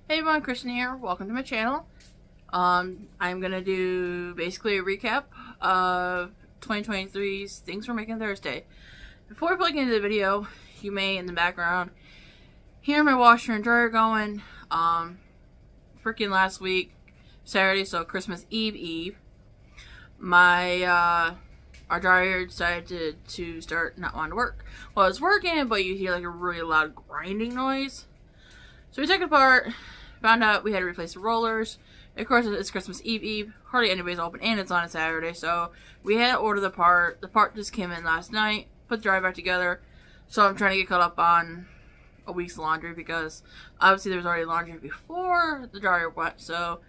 Hey everyone, Kristen here. Welcome to my channel. I'm gonna do basically a recap of 2023's things we're making Thursday. Before we plug into the video, you may in the background hear my washer and dryer going. Freaking last week, Saturday, so Christmas Eve, my our dryer decided to start not wanting to work. Well, it's working, but you hear like a really loud grinding noise. So we took it apart. Found out we had to replace the rollers. Of course, it's Christmas Eve. Hardly anybody's open, and it's on a Saturday, so we had to order the part. The part just came in last night. Put the dryer back together. So I'm trying to get caught up on a week's laundry because obviously there was already laundry before the dryer went. So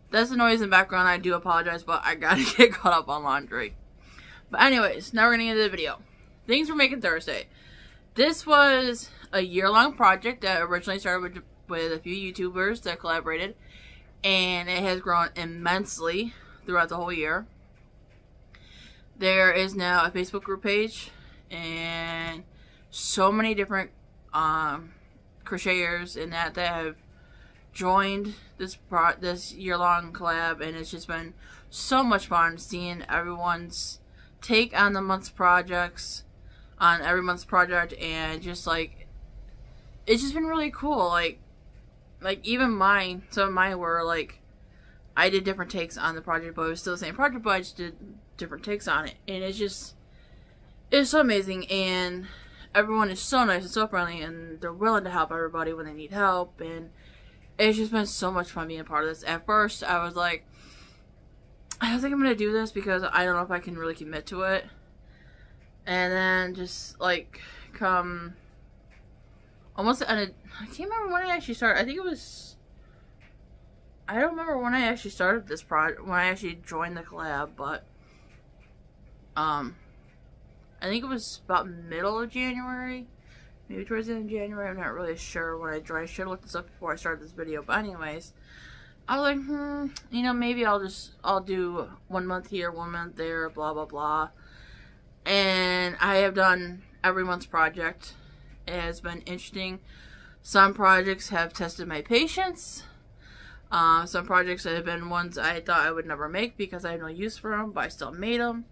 that's the noise in the background. I do apologize, but I gotta get caught up on laundry. But anyways, now we're gonna get into the video. Things we're making Thursday. This was a year-long project that originally started with a few YouTubers that collaborated, and it has grown immensely throughout the whole year. There is now a Facebook group page and so many different crocheters in that have joined this year-long collab, and it's just been so much fun seeing everyone's take on the month's projects, on every month's project, and just like it's just been really cool. Like even mine, some of mine were like, I did different takes on the project, but it was still the same project, but I just did different takes on it. And it's so amazing, and everyone is so nice and so friendly, and they're willing to help everybody when they need help, and it's just been so much fun being a part of this. At first, I was like, I don't think I'm going to do this because I don't know if I can really commit to it. And then just like come almost at a, I can't remember when I actually started. I think it was, I don't remember when I actually started this project, when I actually joined the collab, but I think it was about middle of January, maybe towards the end of January. I'm not really sure when I joined. I should have looked this up before I started this video, but anyways, I was like, you know, maybe I'll do 1 month here, 1 month there, blah blah blah. And I have done every month's project. It has been interesting. Some projects have tested my patience. Some projects have been ones I thought I would never make because I have no use for them, but I still made them.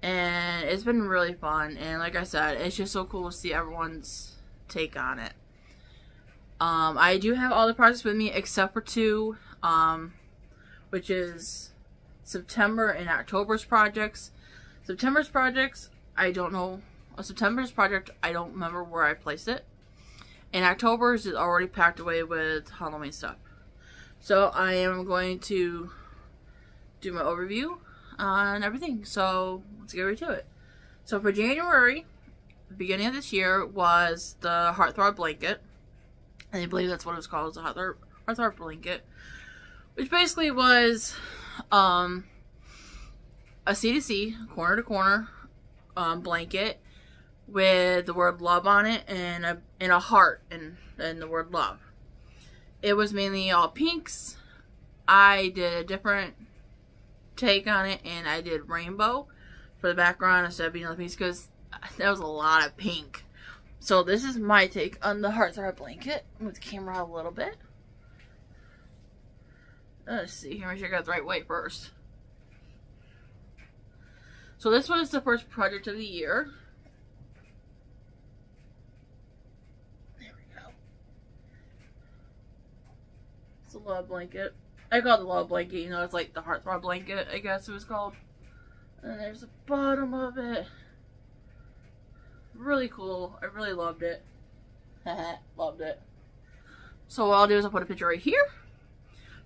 And it's been really fun. And like I said, it's just so cool to see everyone's take on it. I do have all the projects with me except for two, which is September and October's projects. September's projects, I don't know. September's project, I don't remember where I placed it. And October's is already packed away with Halloween stuff. So I am going to do my overview on everything. So let's get right to it. So for January, the beginning of this year, was the Throb blanket. And I believe that's what it was called, it was a Throb blanket. Which basically was a C2C, corner to corner blanket with the word love on it and a heart and the word love. It was mainly all pinks. I did a different take on it, and I did rainbow for the background instead of being on the piece because that was a lot of pink. So this is my take on the Throb blanket. Move the camera out a little bit. Let's see here, make sure I got the right way first. So this was the first project of the year. There we go. It's a love blanket. I call it the love blanket, you know, it's like the Throb blanket, I guess it was called. And there's the bottom of it. Really cool. I really loved it. Loved it. So what I'll do is I'll put a picture right here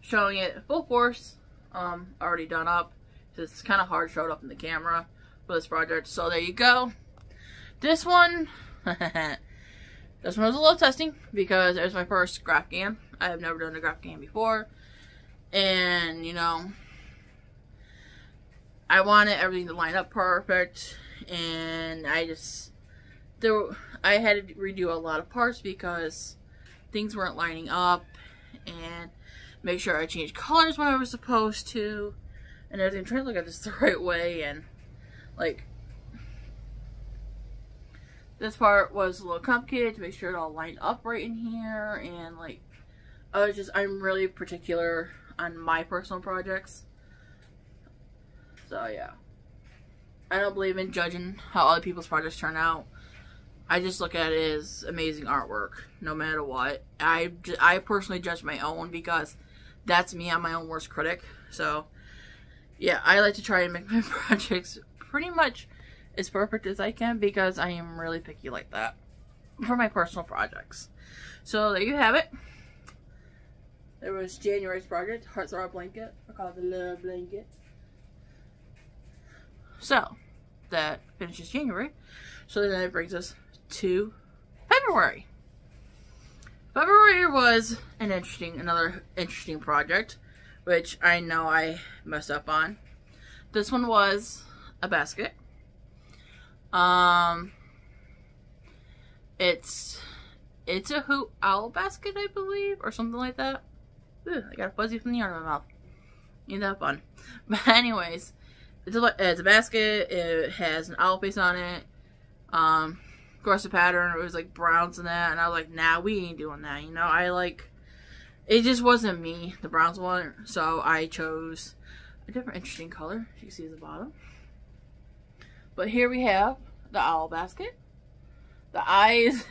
showing it full force. Already done up. It's kind of hard showed up in the camera for this project. So there you go. This one, this one was a little testing because it was my first graph game. I have never done a graph game before. And, you know, I wanted everything to line up perfect. And I had to redo a lot of parts because things weren't lining up. And make sure I changed colors when I was supposed to. And everything, trying to look at this the right way, and like this part was a little complicated to make sure it all lined up right in here, and like I'm really particular on my personal projects. So yeah. I don't believe in judging how other people's projects turn out. I just look at it as amazing artwork, no matter what. I personally judge my own because that's me. I'm my own worst critic. So, yeah, I like to try and make my projects pretty much as perfect as I can because I am really picky like that for my personal projects. So, there you have it. There was January's project, Heart Throb Blanket. I call it the Love Blanket. So, that finishes January. So then that brings us to February. February was another interesting project, which I know I messed up on. This one was a basket. It's a Hoot owl basket, I believe, or something like that. Ooh, I got a fuzzy from the yarn in my mouth. Ain't that fun? But anyways, it's a basket. It has an owl face on it. Of course, the pattern, it was like browns and that, and I was like, nah, we ain't doing that, you know. It just wasn't me, the browns one, so I chose a different interesting color. You can see at the bottom. But here we have the owl basket. The eyes,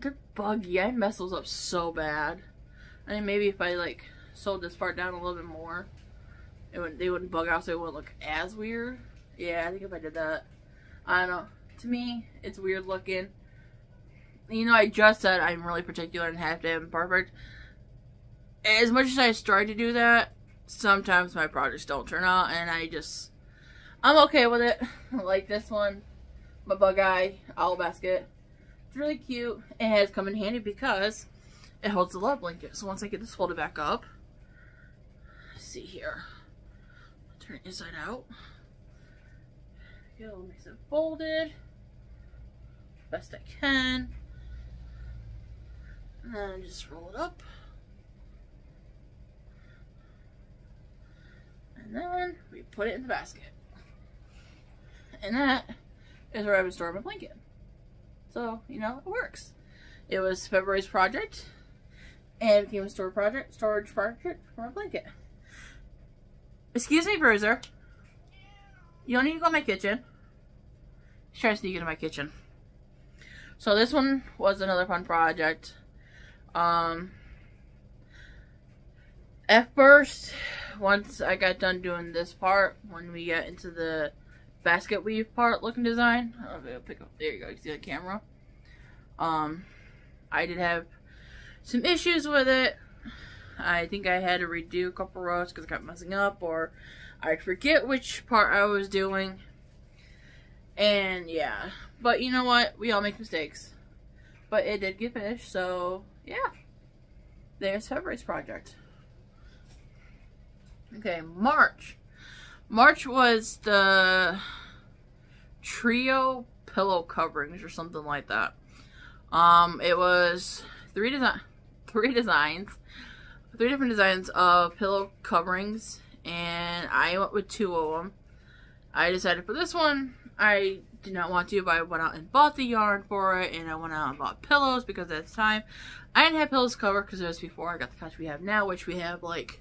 they're buggy. I messed those up so bad. I mean, maybe if I like sewed this part down a little bit more, they wouldn't bug out, so it wouldn't look as weird. Yeah, I think if I did that, I don't know. To me, it's weird looking. You know, I just said I'm really particular and have to have them perfect. As much as I try to do that, sometimes my projects don't turn out, and I'm okay with it. Like this one, my bug eye owl basket. It's really cute. It has come in handy because it holds the love blanket. So once I get this folded back up, let's see here. Turn it inside out. Go, nice and folded. Best I can. And then just roll it up. And then we put it in the basket. And that is where I would store my blanket. So, you know, it works. It was February's project. And it became a storage project for my blanket. Excuse me, Bruiser. You don't need to go in my kitchen. He's trying to sneak into my kitchen. So this one was another fun project. At first, once I got done doing this part, when we get into the basket weave part looking design, I'll pick up, there you go, you can see the camera. I did have some issues with it. I think I had to redo a couple rows because I kept messing up, or I forget which part I was doing. And yeah, but you know what? We all make mistakes. But it did get finished, so yeah. There's February's project. Okay, March. March was the Trio Pillow coverings or something like that. It was three different designs of pillow coverings, and I went with 2 of them. I decided for this one, I did not want to, but I went out and bought the yarn for it, and I went out and bought pillows because at the time, I didn't have pillows covered because it was before I got the couch we have now, which we have like,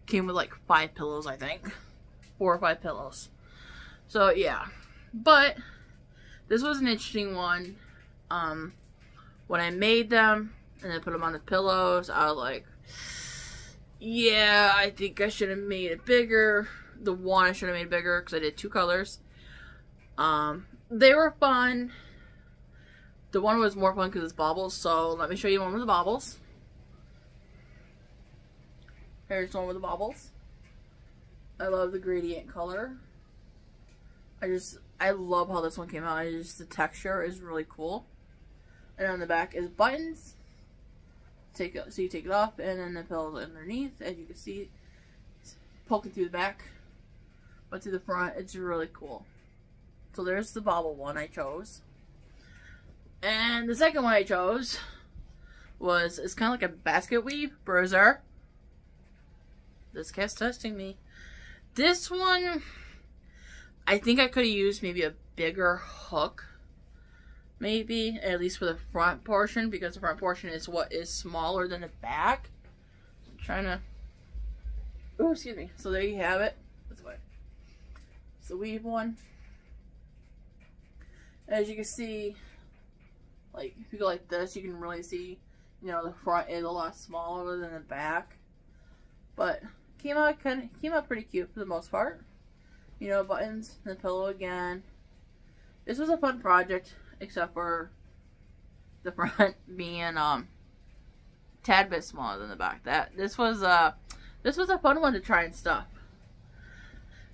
came with like 5 pillows, I think. 4 or 5 pillows. So yeah, but this was an interesting one. When I made them and I put them on the pillows, I was like, yeah, I think I should have made it bigger. The one I should have made bigger because I did 2 colors. They were fun. The one was more fun because it's baubles, so let me show you one with the baubles. Here's one with the baubles. I love the gradient color. I love how this one came out. The texture is really cool. And on the back is buttons. So you take it off, and then the pillows underneath. As you can see, it's poking through the back, but to the front, it's really cool. So there's the bauble one I chose. And the second one I chose it's kind of like a basket weave. Bruiser. This cat's testing me. This one, I think I could have used maybe a bigger hook. Maybe, at least for the front portion, because the front portion is what is smaller than the back. trying to. Oh, excuse me. So there you have it. This way. It's the weave one. As you can see, like if you go like this, you can really see, you know, the front is a lot smaller than the back. But came out pretty cute for the most part. You know, buttons and the pillow again. This was a fun project, except for the front being tad bit smaller than the back. This was a fun one to try and stuff.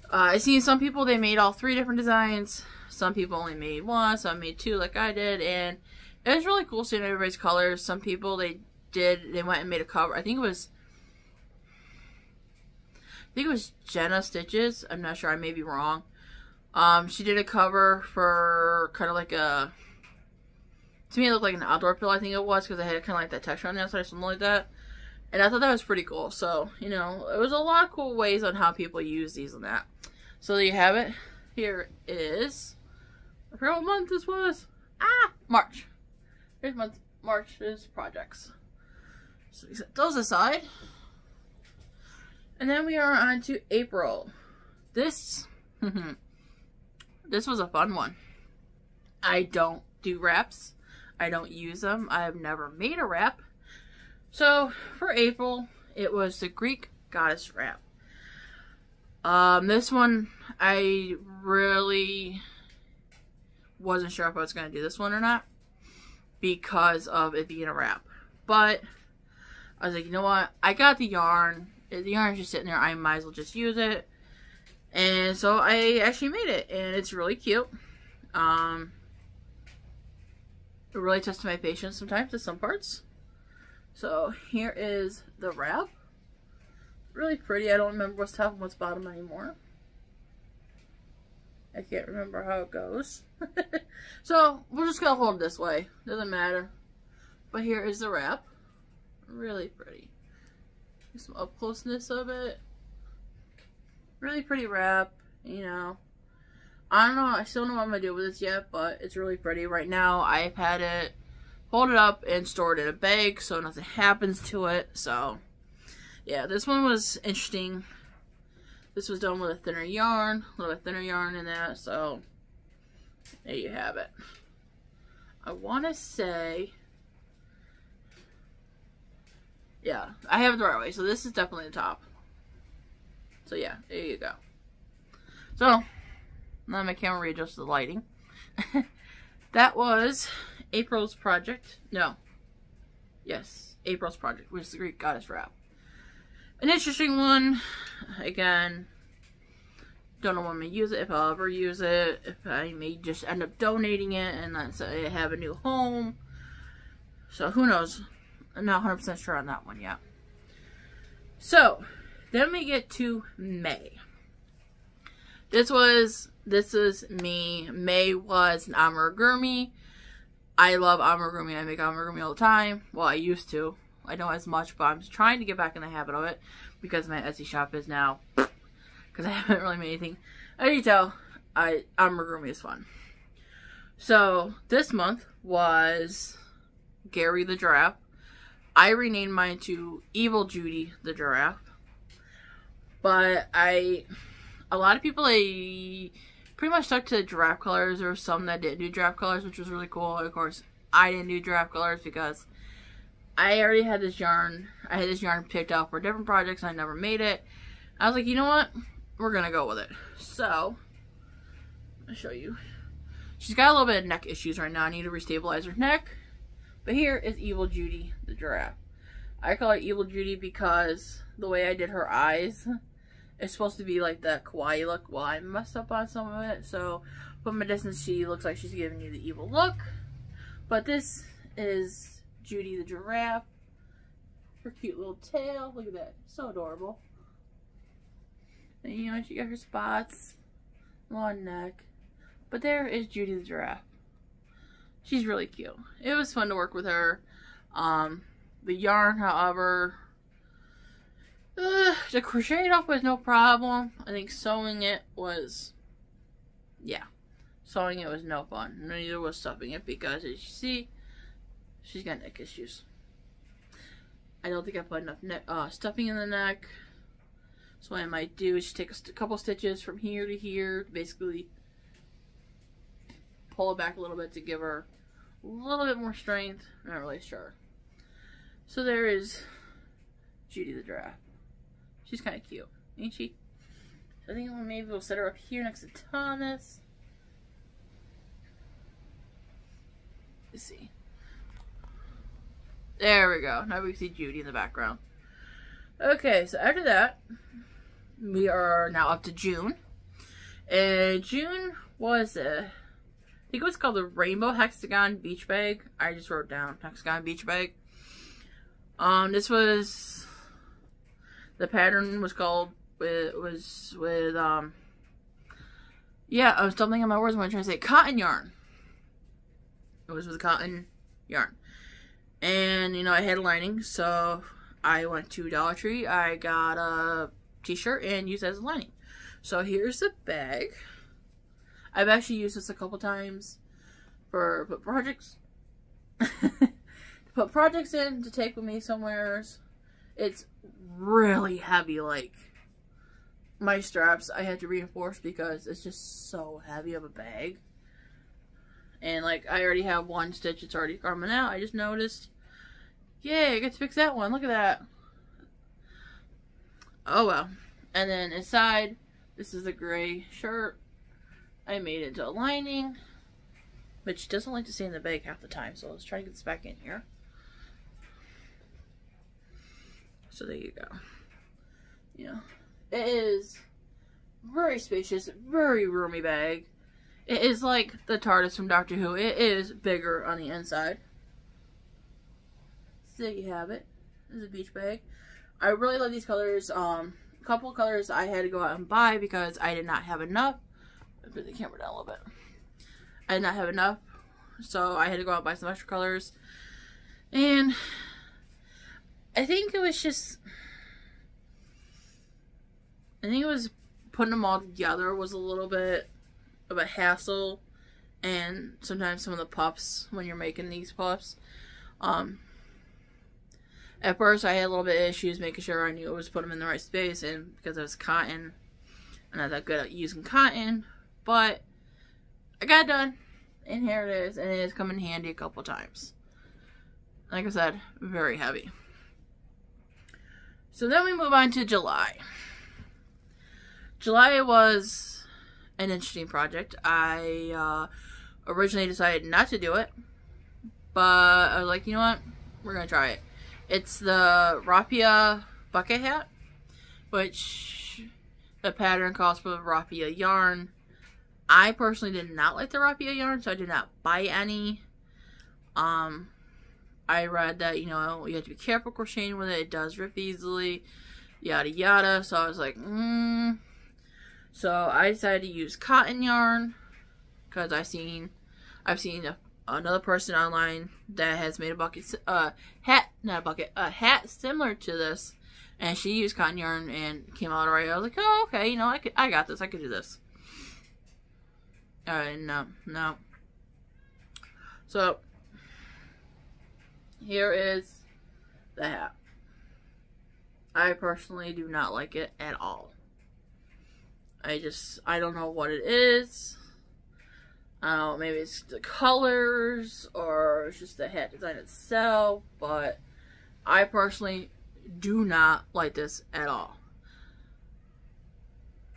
I seen some people, they made all 3 different designs. Some people only made 1, some made 2 like I did, and it was really cool seeing everybody's colors. Some people they went and made a cover. I think it was Jenna Stitches. I'm not sure, I may be wrong. She did a cover for kind of like a, to me it looked like an outdoor pillow, I think it was, because it had kind of like that texture on the outside or something like that. And I thought that was pretty cool. So, you know, it was a lot of cool ways on how people use these and that. So there you have it. Here is, I forgot what month this was. March. Here's March's projects. So we set those aside. And then we are on to April. This was a fun one. I don't do wraps. I don't use them. I have never made a wrap. So for April, it was the Greek Goddess wrap. This one, I really wasn't sure if I was going to do this one or not because of it being a wrap. But I was like, you know what? I got the yarn. The yarn is just sitting there. I might as well just use it. And so I actually made it. And it's really cute. It really tested my patience sometimes with some parts. So here is the wrap. Really pretty. I don't remember what's top and what's bottom anymore. I can't remember how it goes. So we're just gonna hold it this way. Doesn't matter. But here is the wrap. Really pretty. Some up closeness of it. Really pretty wrap. You know. I don't know. I still don't know what I'm gonna do with this yet, but it's really pretty. Right now I've had it folded up and stored in a bag so nothing happens to it. So yeah, this one was interesting. This was done with a thinner yarn, a little bit thinner yarn in that, so there you have it. I want to say, yeah, I have it the right way, so this is definitely the top. So yeah, there you go. So, now my camera readjusts the lighting. That was April's project. No. Yes, April's project, which is the Greek Goddess wrap. An interesting one. Again, don't know when I'm going to use it, if I'll ever use it, if I may just end up donating it and then I have a new home. So who knows? I'm not 100% sure on that one yet. So, then we get to May. This is me. May was an amigurumi. I love amigurumi. I make amigurumi all the time. Well, I used to. I don't as much, but I'm trying to get back in the habit of it because my Etsy shop is now, because I haven't really made anything. As you tell, amigurumi is fun. So this month was Gary the Giraffe. I renamed mine to Evil Judy the Giraffe, but a lot of people, they pretty much stuck to giraffe colors. There were some that didn't do giraffe colors, which was really cool. Of course, I didn't do giraffe colors because I already had this yarn. I had this yarn picked out for different projects and I never made it. I was like, you know what? We're going to go with it. So, I'll show you. She's got a little bit of neck issues right now. I need to restabilize her neck. But here is Evil Judy the Giraffe. I call her Evil Judy because the way I did her eyes, it's supposed to be like that kawaii look. Well, I messed up on some of it. So, from a distance, she looks like she's giving you the evil look. But this is Judy the Giraffe. Her cute little tail. Look at that. So adorable. And you know, she got her spots. Long neck. But there is Judy the Giraffe. She's really cute. It was fun to work with her. The yarn, however, the crochet it off was no problem. I think sewing it was, yeah. Sewing it was no fun. Neither was stuffing it because, as you see, she's got neck issues. I don't think I put enough stuffing in the neck. So what I might do is just take a couple stitches from here to here, basically pull it back a little bit to give her a little bit more strength. I'm not really sure. So there is Judy the Giraffe. She's kind of cute, ain't she? I think maybe we'll set her up here next to Thomas. Let's see. There we go. Now we can see Judy in the background. Okay, so after that, we are now up to June. And June was I think it was called the Rainbow Hexagon Beach Bag. I just wrote down Hexagon Beach Bag. This was, the pattern was called, yeah, I was stumbling on my words when I was trying to say cotton yarn. It was with cotton yarn. And, you know, I had a lining, so I went to Dollar Tree. I got a t-shirt and used it as a lining. So here's the bag. I've actually used this a couple times for put projects. Put projects in to take with me somewhere. It's really heavy, like my straps I had to reinforce because it's just so heavy of a bag. And like I already have one stitch, it's already coming out. I just noticed. Yay, I get to fix that one. Look at that. Oh well. And then inside, this is a gray shirt. I made it into a lining, which doesn't like to stay in the bag half the time, so let's try to get this back in here. So there you go. You know, it is very spacious, very roomy bag. It is like the TARDIS from Doctor Who. It is bigger on the inside. So there you have it. This is a beach bag. I really love these colors. A couple of colors I had to go out and buy because I did not have enough. Put the camera down a little bit. I did not have enough, so I had to go out and buy some extra colors. And I think it was just, putting them all together was a little bit of a hassle, and sometimes some of the puffs when you're making these puffs. At first I had a little bit of issues making sure I knew it was put them in the right space, and because it was cotton, I'm not that good at using cotton, but I got it done, and here it is, and it has come in handy a couple times. Like I said, very heavy. So then we move on to July. July was an interesting project. I originally decided not to do it, but I was like, you know what? We're going to try it. It's the Raffia Bucket Hat, which the pattern calls for the Raffia yarn. I personally did not like the Raffia yarn, so I did not buy any. I read that, you know, you have to be careful crocheting with it. It does rip easily, yada yada. So I was like, So I decided to use cotton yarn because I've seen another person online that has made a hat similar to this, and she used cotton yarn and came out alright. I was like, oh, okay, you know, I got this. I could do this. No. So here is the hat. I personally do not like it at all. I don't know what it is. I don't know, maybe it's the colors or it's just the hat design itself, but I personally do not like this at all.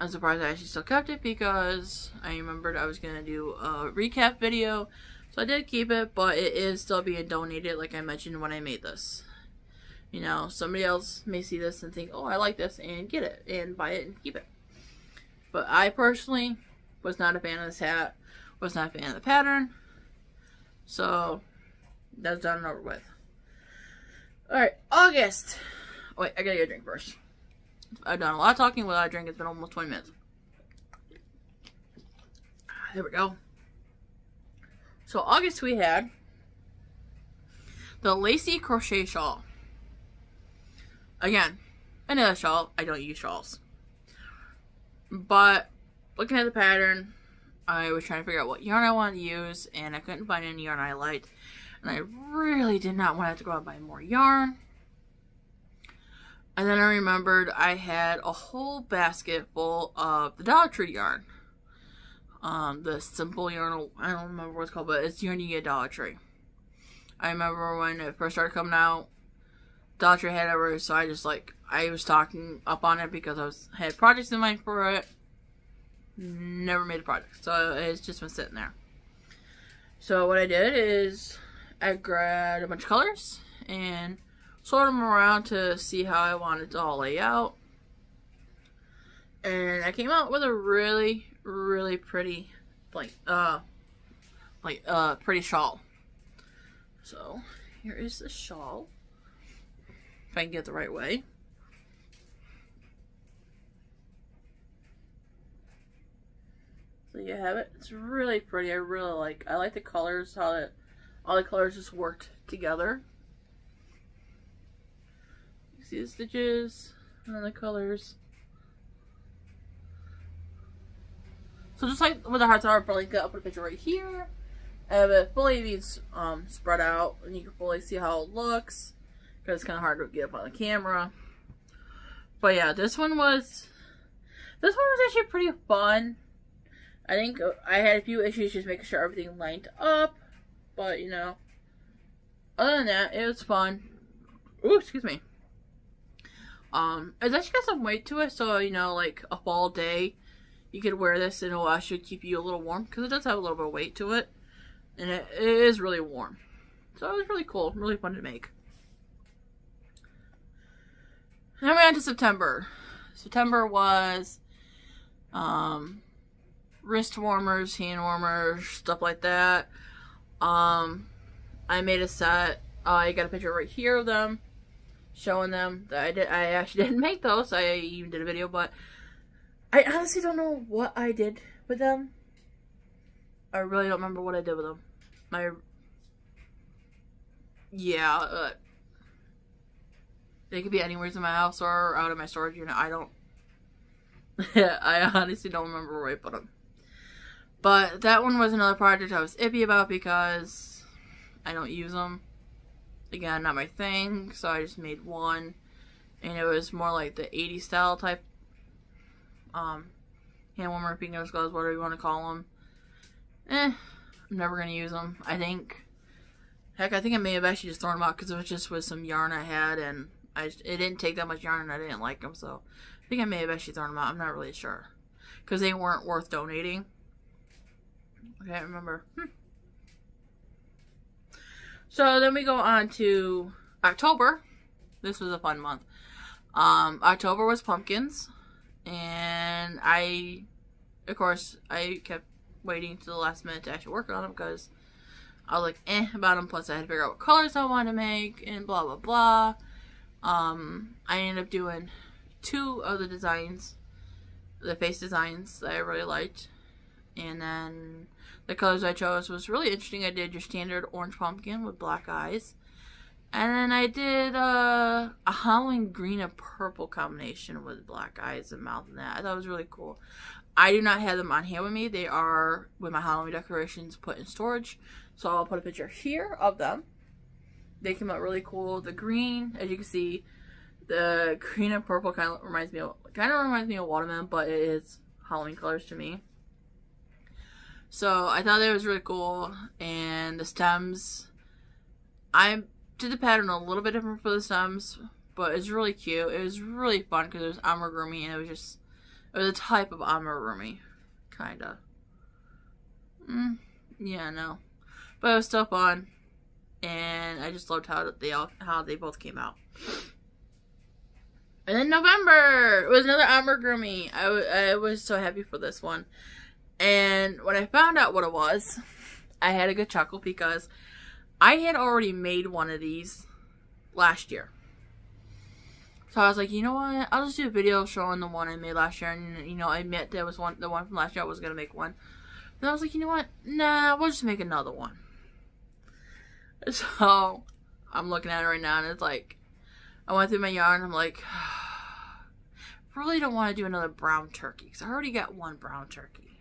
I'm surprised I actually still kept it because I remembered I was going to do a recap video. So I did keep it, but it is still being donated like I mentioned when I made this. You know, somebody else may see this and think, oh, I like this, and get it, and buy it and keep it. But I personally was not a fan of this hat, was not a fan of the pattern. So, that's done and over with. Alright, August. Wait, I gotta get a drink first. I've done a lot of talking without a drink. It's been almost 20 minutes. There we go. So, August we had the Lacy Crochet Shawl. Again, another shawl. I don't use shawls. But, looking at the pattern, I was trying to figure out what yarn I wanted to use, and I couldn't find any yarn I liked. And I really did not want to have to go out and buy more yarn. And then I remembered I had a whole basket full of the Dollar Tree yarn. The simple yarn, I don't remember what it's called, but it's yarn you get at Dollar Tree. I remember when it first started coming out, Dollar Tree had it, so I just like, I was stocking up on it because had projects in mind for it. Never made a project, so it's just been sitting there. So what I did is I grabbed a bunch of colors and sorted them around to see how I wanted to all lay out. And I came out with a really, really pretty, pretty shawl. So here is the shawl. If I can get it the right way. So you have it. It's really pretty. I like the colors, how all the colors just worked together. You see the stitches and the colors. So just like with the hearts, I'll probably put a picture right here. I have it fully being spread out, and you can fully see how it looks. Because it's kind of hard to get up on the camera. But yeah, this one was actually pretty fun. I think I had a few issues just making sure everything lined up. But, you know, other than that, it was fun. Ooh, excuse me. It's actually got some weight to it, so, you know, like a fall day, you could wear this and it'll actually keep you a little warm. Because it does have a little bit of weight to it. And it is really warm. So it was really cool, really fun to make. Now we're on to September. September was wrist warmers, hand warmers, stuff like that. I made a set. I got a picture right here of them, showing them that I actually didn't make those. I even did a video, but I honestly don't know what I did with them. I really don't remember what I did with them. They could be anywhere in my house or out of my storage unit. I don't. I honestly don't remember where I put them. But that one was another project I was iffy about because I don't use them. Again, not my thing. So I just made one. And it was more like the 80s style type hand warmer, fingers, gloves, whatever you want to call them. I'm never going to use them. I think I may have actually just thrown them out because it was just with some yarn I had, and it didn't take that much yarn and I didn't like them, so I think I may have actually thrown them out. I'm not really sure because they weren't worth donating. I can't remember. So then we go on to October. This was a fun month. October was pumpkins, and of course, I kept waiting to the last minute to actually work on them because I was like, about them. Plus, I had to figure out what colors I wanted to make and blah blah blah. I ended up doing 2 of the designs, the face designs that I really liked, and then the colors I chose was really interesting. I did your standard orange pumpkin with black eyes, and then I did a Halloween green and purple combination with black eyes and mouth and that. I thought it was really cool. I do not have them on hand with me. They are with my Halloween decorations put in storage. So I'll put a picture here of them. They came out really cool. The green, as you can see, the green and purple kind of reminds me of watermelon, but it is Halloween colors to me. So I thought that was really cool. And the stems, I did the pattern a little bit different for the stems, but it's really cute. It was really fun because it was Amigurumi, and it was a type of Amigurumi, kinda. Yeah, no, but it was still fun, and I just loved how they both came out. And then November, it was another Amigurumi. I was so happy for this one, and when I found out what it was, I had a good chuckle because I had already made one of these last year. So I was like, you know what? I'll just do a video showing the one I made last year. And, you know, I admit there was the one from last year. I was going to make one. Then I was like, you know what? Nah, we'll just make another one. So I'm looking at it right now, and it's like, I went through my yarn. I'm like, I really don't want to do another brown turkey because I already got one brown turkey.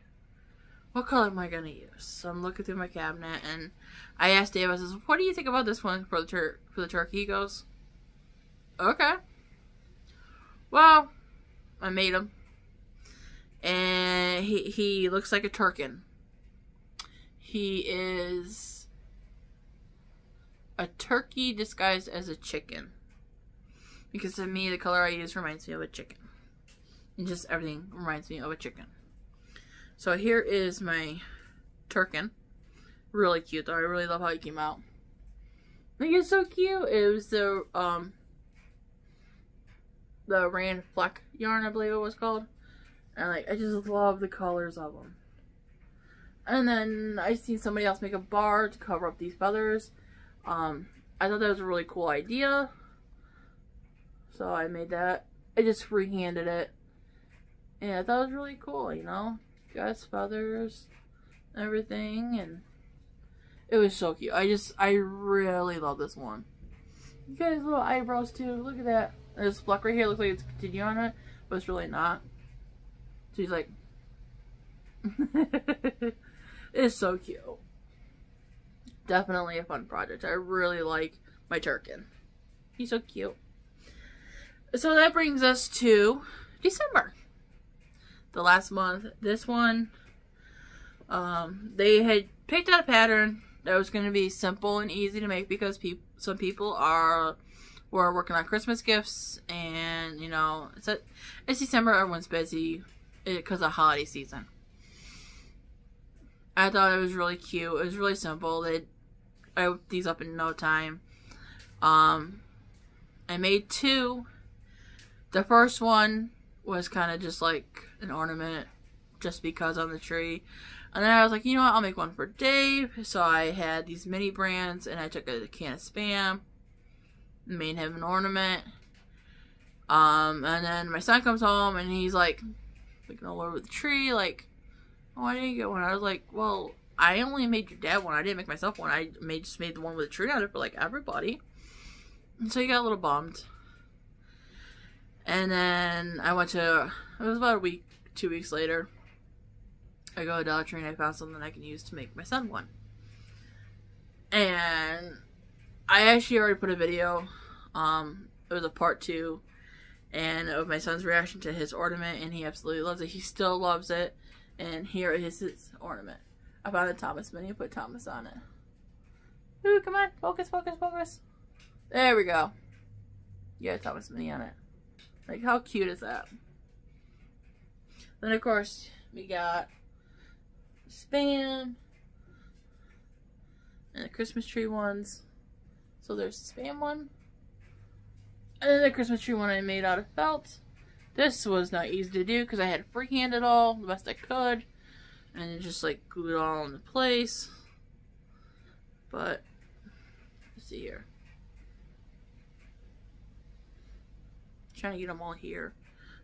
What color am I going to use? So I'm looking through my cabinet, and I asked Dave, I says, what do you think about this one for the turkey? He goes, okay. Well, I made him. And he looks like a turkin. He is a turkey disguised as a chicken. Because to me, the color I use reminds me of a chicken. And just everything reminds me of a chicken. So here is my turkin. Really cute though. I really love how he came out. I think it's so cute. It was the Rand Fleck yarn, I believe it was called. And like, I just love the colors of them. And then I seen somebody else make a bar to cover up these feathers. I thought that was a really cool idea. So I made that. I just freehanded it. And I thought it was really cool, you know. Got feathers, everything, and it was so cute. I really love this one. You got his little eyebrows too. Look at that. This fleck right here looks like it's continuing on it, but it's really not. So he's like, it's so cute. Definitely a fun project. I really like my turkin. He's so cute. So that brings us to December. The last month. This one, they had picked out a pattern that was going to be simple and easy to make because some people were working on Christmas gifts, and you know, it's December, everyone's busy because of holiday season. I thought it was really cute. It was really simple. I whipped these up in no time. I made two. The first one was kind of just like an ornament just because on the tree. And then I was like, you know what, I'll make one for Dave. So I had these mini brands and I took a can of Spam, made him an ornament. And then my son comes home and he's like looking all over the tree like, oh, I didn't get one. I was like, well, I only made your dad one. I didn't make myself one. I just made the one with the tree on it for like everybody. And so he got a little bummed. And then I went to, it was about a week, 2 weeks later, I go to Dollar Tree and I found something I can use to make my son one. And I actually already put a video, it was a part 2, and of my son's reaction to his ornament, and he absolutely loves it. He still loves it, and here is his ornament. I found a Thomas mini and put Thomas on it. Ooh, come on, focus, focus, focus. There we go. You got a Thomas mini on it. Like, how cute is that? Then, of course, we got Spam and the Christmas tree ones. So there's the Spam one. And then the Christmas tree one I made out of felt. This was not easy to do because I had to freehand it all the best I could. And then just, like, glue it all into place. But, let's see here. Trying to get them all here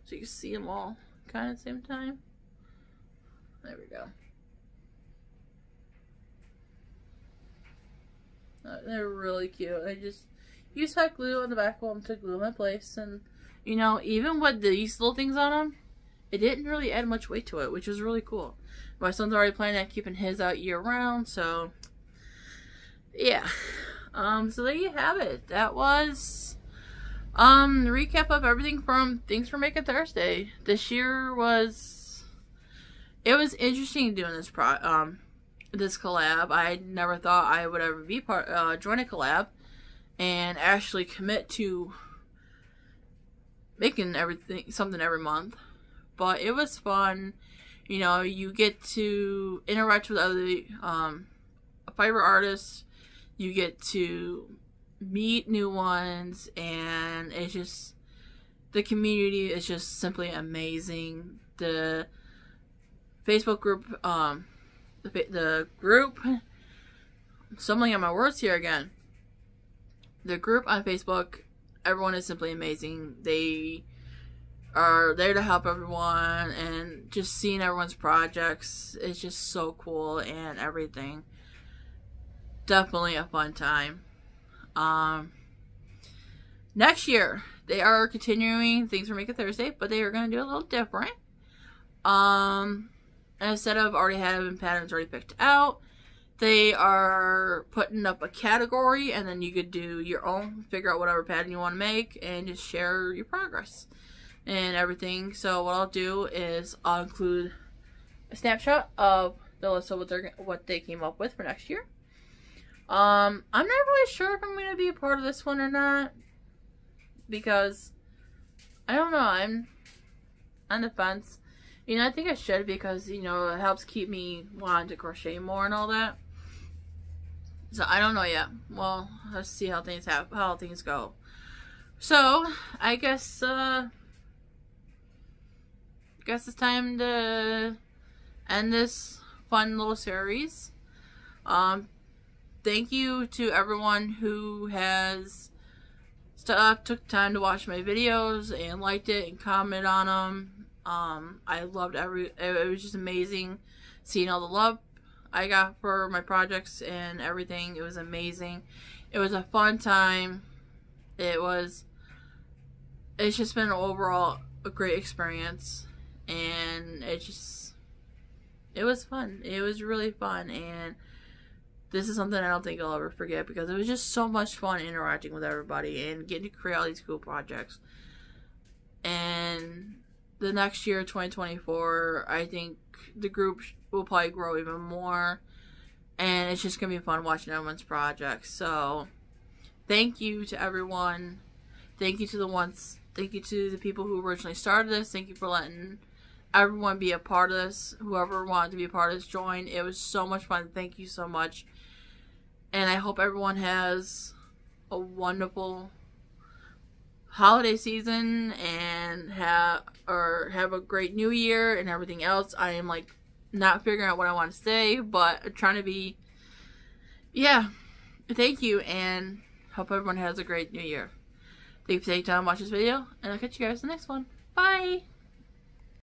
so you can see them all kind of at the same time. There we go. They're really cute. I just used hot glue on the back of them to glue them in place, and you know, even with these little things on them, it didn't really add much weight to it, which was really cool. My son's already planning on keeping his out year round, so yeah. So there you have it. That was recap of everything from Things for Making Thursday. This year was interesting doing this this collab. I never thought I would ever be join a collab and actually commit to making something every month. But it was fun. You know, you get to interact with other fiber artists. You get to meet new ones, and it's just, the community is just simply amazing. The Facebook group, the group, stumbling on my words here again. The group on Facebook, everyone is simply amazing. They are there to help everyone, and just seeing everyone's projects is just so cool and everything. Definitely a fun time. Next year, they are continuing Things for Making Thursday, but they are going to do a little different. Instead of already having patterns already picked out, they are putting up a category, and then you could do your own, figure out whatever pattern you want to make, and just share your progress. and everything. So what I'll do is I'll include a snapshot of the list of what they came up with for next year. I'm not really sure if I'm going to be a part of this one or not, because I don't know, I'm on the fence. You know, I think I should, because, you know, it helps keep me wanting to crochet more and all that. So I don't know yet. Well, let's see how things go. So I guess it's time to end this fun little series. Thank you to everyone who has took time to watch my videos and liked it and commented on them. I loved it was just amazing seeing all the love I got for my projects and everything. It was amazing. It was a fun time. It's just been overall a great experience, and it was fun. It was really fun, and this is something I don't think I'll ever forget, because it was just so much fun interacting with everybody and getting to create all these cool projects. And the next year, 2024, I think the group will probably grow even more, and it's just gonna be fun watching everyone's projects. So thank you to everyone. Thank you to the people who originally started this. Thank you for letting everyone be a part of this. Whoever wanted to be a part of this, join. It was so much fun. Thank you so much. And I hope everyone has a wonderful holiday season and have a great new year and everything else. I am like not figuring out what I want to say, but trying to be, yeah. Thank you, and hope everyone has a great new year. Thank you for taking time to watch this video, and I'll catch you guys in the next one. Bye!